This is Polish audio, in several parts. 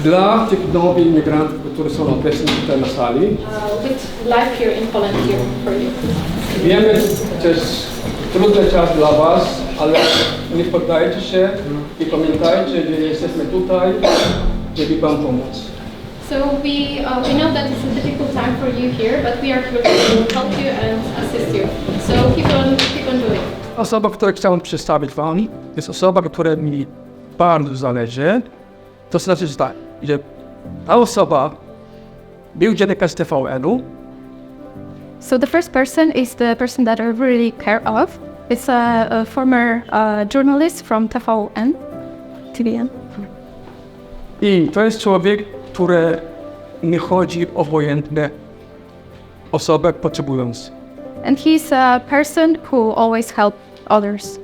Dla tych nowych imigrantów, którzy są obecni tutaj na sali, with life here in Poland here for you. wiemy, to jest trudny czas dla Was, ale nie poddajcie się i pamiętajcie, że jesteśmy tutaj, żeby Wam pomóc. So we know that it's a difficult time for you here, but we are here to help you and assist you. So keep on doing. Osoba, którą chciałem przedstawić Wam, jest osoba, która mi bardzo zależy. To znaczy, że tak, że ta osoba był dziennikarz z TVN-u. So the first person is the person that I really care of. It's a former journalist from TVN. I to jest człowiek, który nie chodzi obojętnie osobę potrzebującą. And he's a person who always helps others.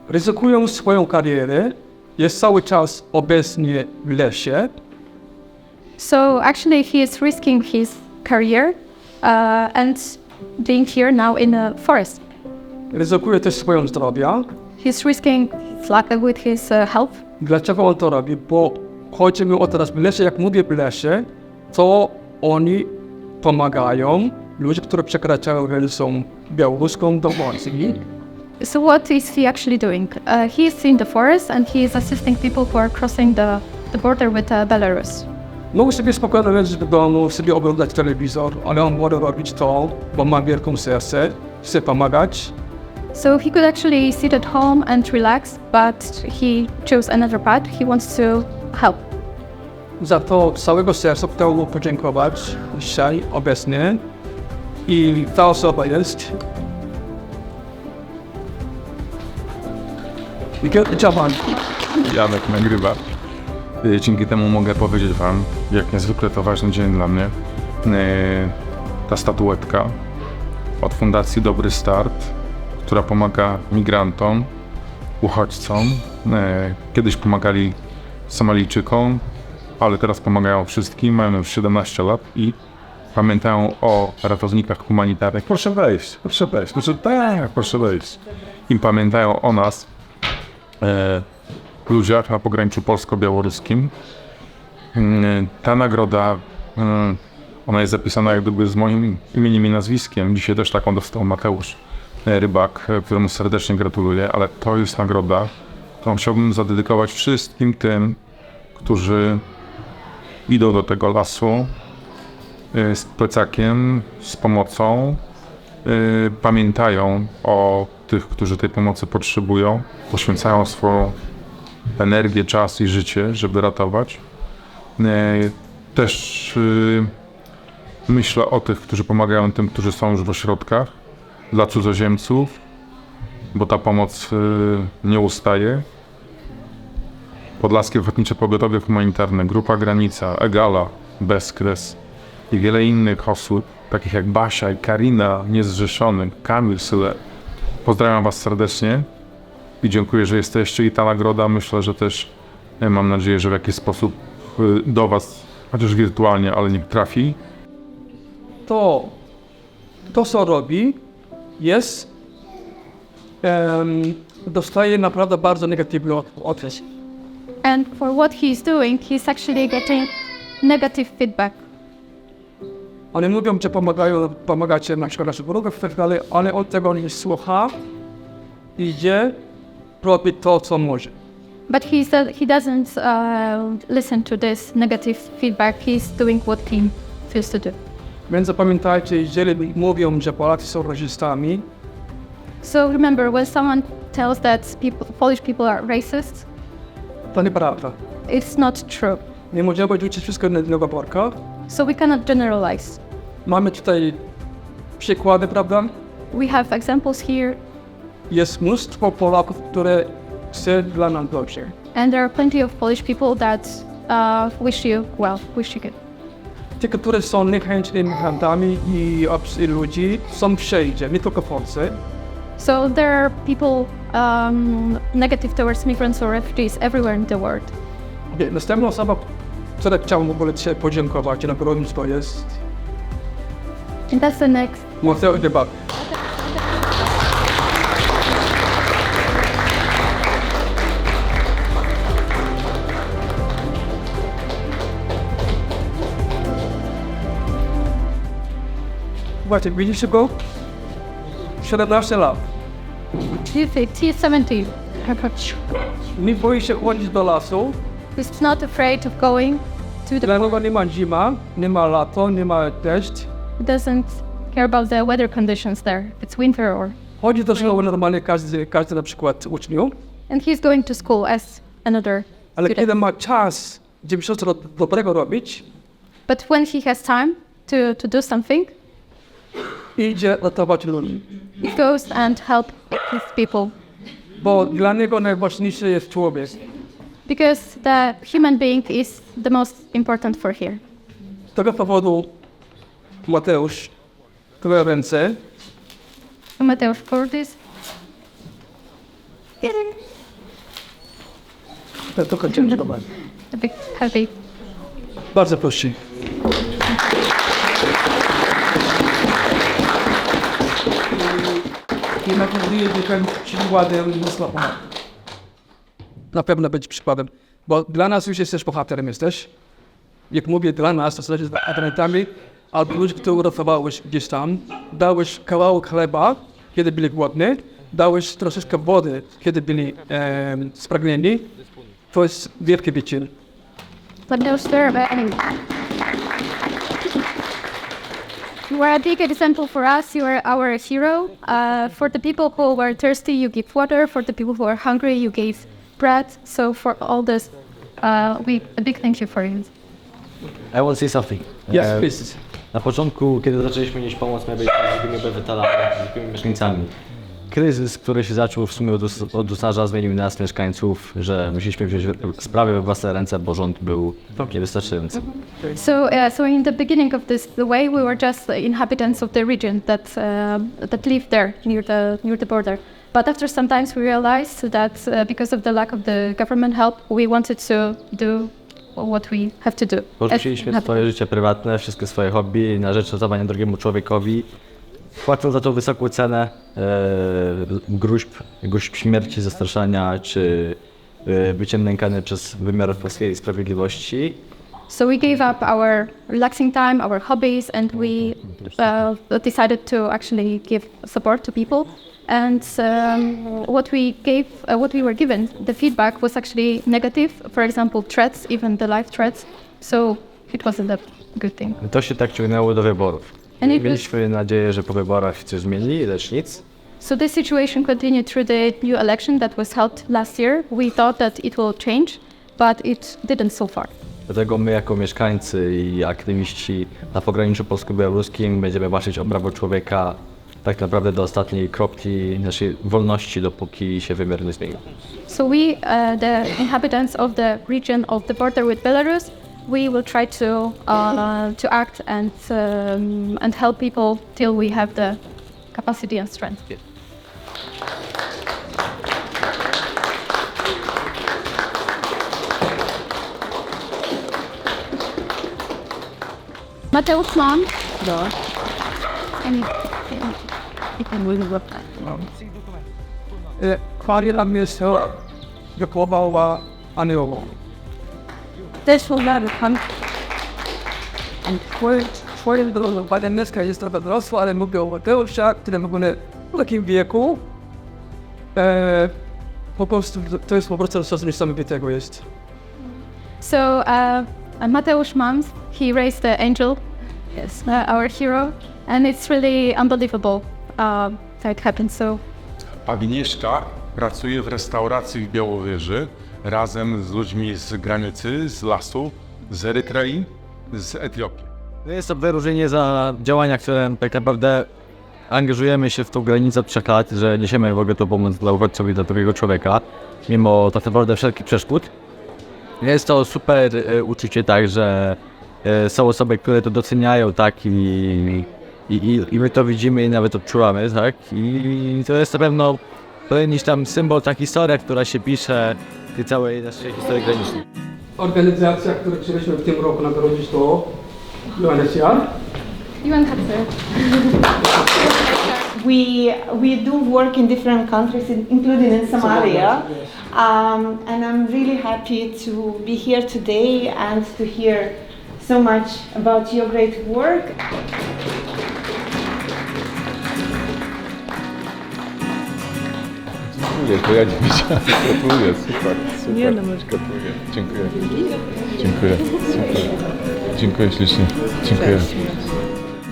Ryzykując swoją karierę, jest cały czas obecnie w lesie. So actually he is risking his career and being here now in a forest. Ryzykuje też swoją zdrowie. He's risking his life with his health. Dlaczego on to robi? Bo chodzi mi o teraz w lesie, jak mówię w lesie, to oni pomagają ludziom, którzy przekraczają granicę białoruską do Polski. So what is he actually doing? He is in the forest and he is assisting people who are crossing the border with Belarus. Mógł sobie spokojnie leżeć w domu, sobie oglądać telewizor, ale on może robić to, bo ma wielką serce, chce pomagać. So he could actually sit at home and relax, but he chose another path. He wants to help. Za to z całego serca chciałbym mu podziękować dzisiaj, obecnie. I ta osoba jest... Janek nagrywa. Dzięki temu mogę powiedzieć Wam, jak niezwykle to ważny dzień dla mnie. Ta statuetka od Fundacji Dobry Start, która pomaga migrantom, uchodźcom. Kiedyś pomagali Somalijczykom, ale teraz pomagają wszystkim. Mają już 17 lat i pamiętają o ratownikach humanitarnych. Proszę wejść, proszę wejść. Tak, proszę wejść. I pamiętają o nas, ludziach na pograniczu polsko-białoruskim. Ta nagroda, ona jest zapisana jak gdyby z moim imieniem i nazwiskiem. Dzisiaj też taką dostał Mateusz Rybak, któremu serdecznie gratuluję, ale to jest nagroda, którą chciałbym zadedykować wszystkim tym, którzy idą do tego lasu z plecakiem, z pomocą, pamiętają o tych, którzy tej pomocy potrzebują, poświęcają swoją energię, czas i życie, żeby ratować. Też myślę o tych, którzy pomagają tym, którzy są już w ośrodkach, dla cudzoziemców, bo ta pomoc nie ustaje. Podlaskie Ochotnicze Pogotowie Humanitarne, Grupa Granica, Egala, Bezkres i wiele innych osób, takich jak Basia i Karina, Niezrzeszony, Kamil Syle. Pozdrawiam Was serdecznie i dziękuję, że jesteście. I ta nagroda, myślę, że też mam nadzieję, że w jakiś sposób do Was, chociaż wirtualnie, ale nie trafi. To, co robi, jest, dostaje naprawdę bardzo negatywny odbiór. And for what he's doing, he's actually getting negative feedback. Oni mówią, że pomagacie na przykład naszych wrogów i tak dalej, ale on tego nie słucha, idzie, robi to, co może. But he doesn't listen to this negative feedback. He's doing what he feels to do. Więc zapamiętajcie, jeżeli mówią, że Polacy są rasistami, So remember, when someone tells that Polish people are racist, to nieprawda. it's not true. Nie możemy rzucić wszystko na jednego worka. So we cannot generalize. Mamy tutaj przykłady, prawda? We have examples here, Jest mnóstwo Polaków, które chce dla nas dobrze. and there are plenty of Polish people that wish you well, wish you good. Ci, którzy są niechętnymi migrantami i obcy ludzi, są wszędzie, nie tylko w Polsce. So there are people negative towards migrants or refugees everywhere in the world. Następna osoba, która chciałam w ogóle dzisiaj podziękować na gorąco, to jest And that's the next. Mateusz Rybak. Właśnie, widzicie go? 17 lat. He's 70. Nie boi się chodzić do lasu, He's not afraid of going to the. dlatego nie ma zima, nie ma lato, nie ma deszcz. He doesn't care about the weather conditions there. If it's winter or. Chodzi do szkoły normalnie każdy na przykład uczniów, And he's going to school as another ale student. kiedy ma czas, żeby coś dobrego robić, But when he has time to do something, idzie ratować ludzi. he goes and help his people. Bo dla niego najważniejszy jest człowiek. Because the human being is the most important for here. Z tego powodu Mateusz, twoje ręce, Mateusz, for this. to trochę ciężko. A bit heavy. Bardzo proszę. I na pewno będzie przykładem słaba. Na pewno będzie przykładem, bo dla nas już jesteś bohaterem, jesteś. Jak mówię dla nas, to znaczy z atletami, albo ludzi, którzy uratowałeś gdzieś tam, dałeś kawałek chleba, kiedy byli głodni, dałeś troszeczkę wody, kiedy byli spragnieni. To jest wielki wyczyn. Mateusz, you are a big example for us. You are our hero. For the people who were thirsty, you give water. For the people who are hungry, you gave bread. So for all this, a big thank you for you. I want to say something. Yes, please. Na początku, kiedy zaczęliśmy nieść pomoc, my byliśmy zwykłymi obywatelami, zwykłymi mieszkańcami. Kryzys, który się zaczął w sumie od Usarza, zmienił nas, mieszkańców, że musieliśmy wziąć sprawy we własne ręce, bo rząd był niewystarczający. So in the beginning of this, the way we were just the inhabitants of the region that lived there near the border. But after some times we realized that because of the lack of the government help, we wanted to do what we have to do. Porzuciliśmy swoje życie prywatne, wszystkie swoje hobby na rzecz ratowania drugiemu człowiekowi, płacąc za to wysoką cenę gruźb śmierci, zastraszania czy byciem nękany przez wymiar polskiej sprawiedliwości. So we gave up our relaxing time, our hobbies, and we decided to actually give support to people. And what we were given, the feedback was actually negative. For example, threats, even the life threats. So it wasn't a good thing. To się tak ciągnęło do wyborów. And it was, Mieliśmy nadzieję, że po wyborach coś zmieni, lecz nic. so this situation continued through the new election that was held last year. We thought that it will change, but it didn't so far. Dlatego my jako mieszkańcy i aktywiści na pograniczu polsko-białoruskim będziemy walczyć o prawo człowieka tak naprawdę do ostatniej kropli naszej wolności, dopóki się wymiar nie zmieni. So we, the inhabitants of the region of the border with Belarus, we will try to act and help people till we have the capacity and strength. Mateusz Mann. Kwaria miejsce wychowała aniołów. Też mogę pan. Twoje badaniecka jest trochę dorosła, ale mówię o Mateusza, który w w takim wieku po prostu, to jest po prostu coś niesamowitego jest. So Mateusz Mann, he raised the angel, yes, our hero, and it's really unbelievable that it happened. So Agnieszka pracuje w restauracji w Białowieży razem z ludźmi z granicy, z lasu, z Erytrei, z Etiopii. To jest to wyróżnienie za działania, które tak naprawdę angażujemy się w tą granicę od 3 lat, że niesiemy w ogóle tą pomoc dla uchodźców i dla drugiego człowieka, mimo tak naprawdę wszelkich przeszkód. Jest to super uczucie, tak, że są osoby, które to doceniają, tak, i my to widzimy i nawet odczuwamy, tak, i to jest na pewno jakiś tam symbol, ta historia, która się pisze w tej całej naszej historii granicznej. Organizacja, którą chcieliśmy w tym roku nagrodzić, to UNHCR. UNHCR. We do work in different countries, including in Somalia, and I'm really happy to be here today and to hear so much about your great work. Gratuluję, to ja nie wiedziałem. Gratuluję, super. Nie no, gratuluję. Dziękuję. Dziękuję, super. Dziękuję ślicznie. Dziękuję.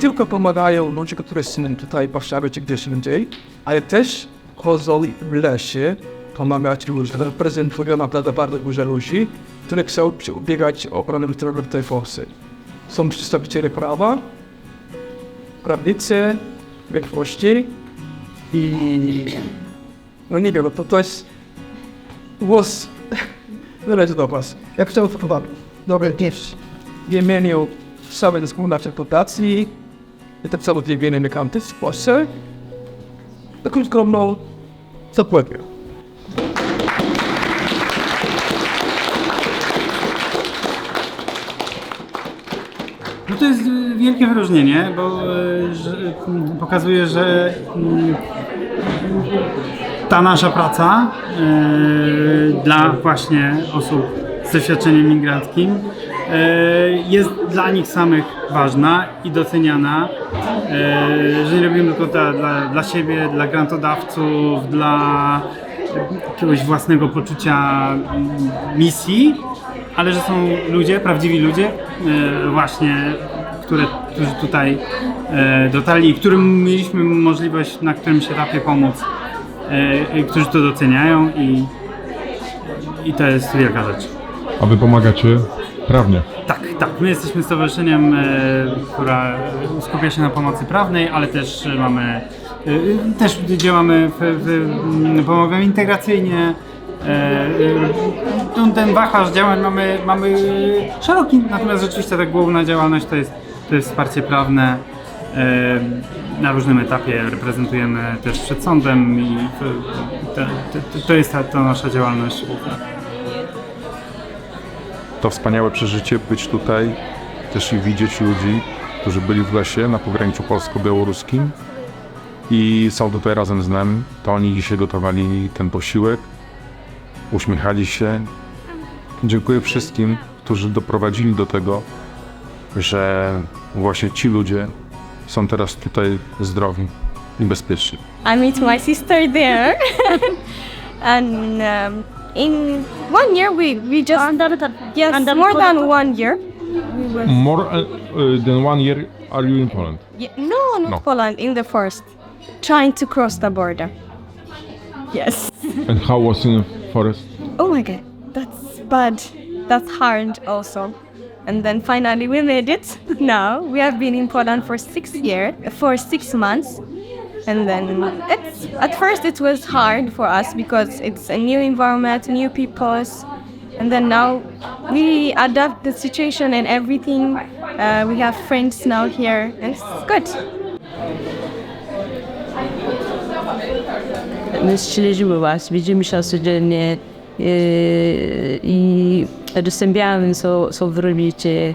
Tylko pomagają ludzie, którzy są tutaj w Warszawie czy gdzieś indziej, ale też chodzą w lesie pomagać ludziom. Reprezentują naprawdę bardzo dużo ludzi, którzy chcą ubiegać o ochronę zdrowia w tej Polsce. Są przedstawiciele prawa, prawnicy, większości i no nie wiem, to jest głos należy do was. Ja chciałem powiedzieć, dobry dzień w imieniu całej naszej fundacji i tak samo w imieniu Migrantów w Polsce taką skromną zapłatę. No to jest wielkie wyróżnienie, bo pokazuje, że ta nasza praca dla właśnie osób z doświadczeniem migranckim jest dla nich samych ważna i doceniana, że nie robimy tylko dla siebie, dla grantodawców, dla jakiegoś własnego poczucia misji, ale że są ludzie, prawdziwi ludzie, właśnie, którzy tutaj dotarli i którym mieliśmy możliwość na którymś etapie pomóc, którzy to doceniają i to jest wielka rzecz. A wy pomagacie prawnie? Tak. My jesteśmy stowarzyszeniem, która skupia się na pomocy prawnej, ale też też działamy pomagamy integracyjnie. Ten wachlarz działań mamy szeroki, natomiast rzeczywiście ta główna działalność to jest wsparcie prawne. Na różnym etapie reprezentujemy też przed sądem i to jest ta nasza działalność. To wspaniałe przeżycie być tutaj też i widzieć ludzi, którzy byli w lesie na pograniczu polsko-białoruskim i są tutaj razem z nami. To oni dzisiaj gotowali ten posiłek, uśmiechali się. Dziękuję wszystkim, którzy doprowadzili do tego, że właśnie ci ludzie są teraz tutaj zdrowi i bezpieczni. I met my sister there, and in 1 year we just yes, more than 1 year. More than 1 year are you in Poland? No, not No. Poland. In the first, trying to cross the border. Yes. And how was in the forest? Oh my God, that's bad. That's hard also. And then finally we made it. Now we have been in Poland for 6 months. And then at first it was hard for us because it's a new environment, new peoples. And then now we adapt the situation and everything. We have friends now here and it's good. My śledzimy was, widzimy się codziennie i dostępiamy, co wy robicie.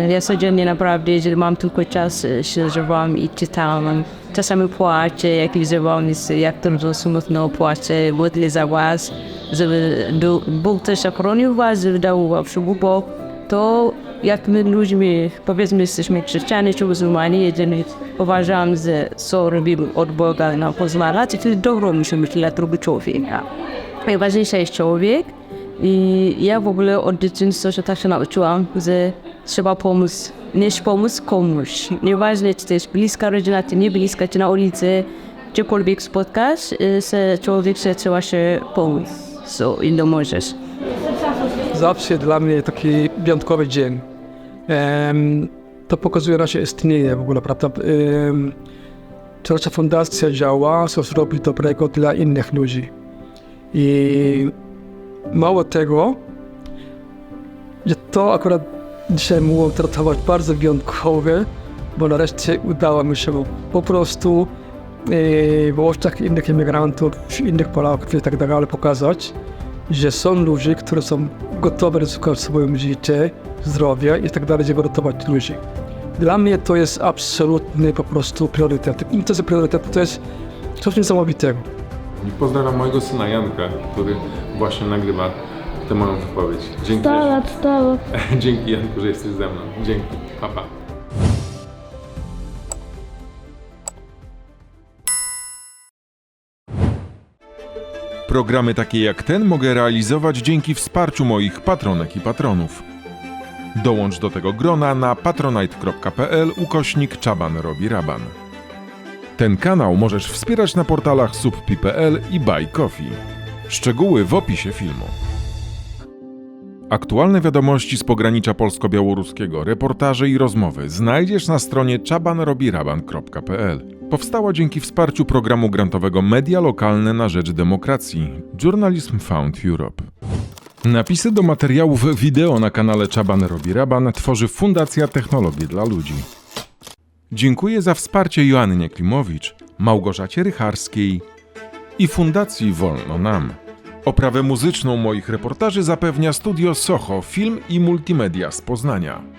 Ja codziennie naprawdę, jeżeli mam tylko czas, śledzę wam i czytam. Czasami płaczę, jak widzę wam, jak to smutno płaczę, modlę za was, żeby Bóg też ochronił was, żeby dał wam bo to jak my ludźmi, powiedzmy, jesteśmy chrześcijanie czy muzułmanie, jeżeli uważam, że co robimy od Boga nam pozwala, to dobro musi być dla drugiego człowieka. Najważniejszy jest człowiek i ja w ogóle od dzieciństwa się tak się nauczyłam, że trzeba pomóc komuś. Nieważne, czy to jest bliska rodzina, czy nie bliska, czy na ulicy, gdziekolwiek spotkasz, że człowiek trzeba się pomóc, co ile możesz. Zawsze dla mnie taki wyjątkowy dzień. To pokazuje nasze istnienie w ogóle, prawda? To nasza fundacja działa, co robi dobrego dla innych ludzi. I mało tego, że to akurat dzisiaj mogło traktować bardzo wyjątkowe, bo nareszcie udało mi się po prostu w oczach innych imigrantów, innych Polaków i tak dalej pokazać, że są ludzie, którzy są gotowi ryzykować swoje życie, zdrowie i tak dalej, żeby ratować ludzi. Dla mnie to jest absolutny po prostu priorytet. I to jest priorytet, to jest coś niesamowitego. I pozdrawiam mojego syna Janka, który właśnie nagrywa tę moją wypowiedź. Dzięki. Dzięki Janku, że jesteś ze mną. Dzięki. Pa, pa. Programy takie jak ten mogę realizować dzięki wsparciu moich patronek i patronów. Dołącz do tego grona na patronite.pl/Czaban robi raban. Ten kanał możesz wspierać na portalach subpi.pl i Buy Coffee. Szczegóły w opisie filmu. Aktualne wiadomości z pogranicza polsko-białoruskiego, reportaże i rozmowy znajdziesz na stronie czabanrobiraban.pl. Powstała dzięki wsparciu programu grantowego Media Lokalne na rzecz Demokracji Journalism Fund Europe. Napisy do materiałów wideo na kanale Czaban robi raban tworzy Fundacja Technologie dla Ludzi. Dziękuję za wsparcie Joannie Klimowicz, Małgorzacie Rycharskiej i Fundacji Wolno Nam. Oprawę muzyczną moich reportaży zapewnia studio Soho Film i Multimedia z Poznania.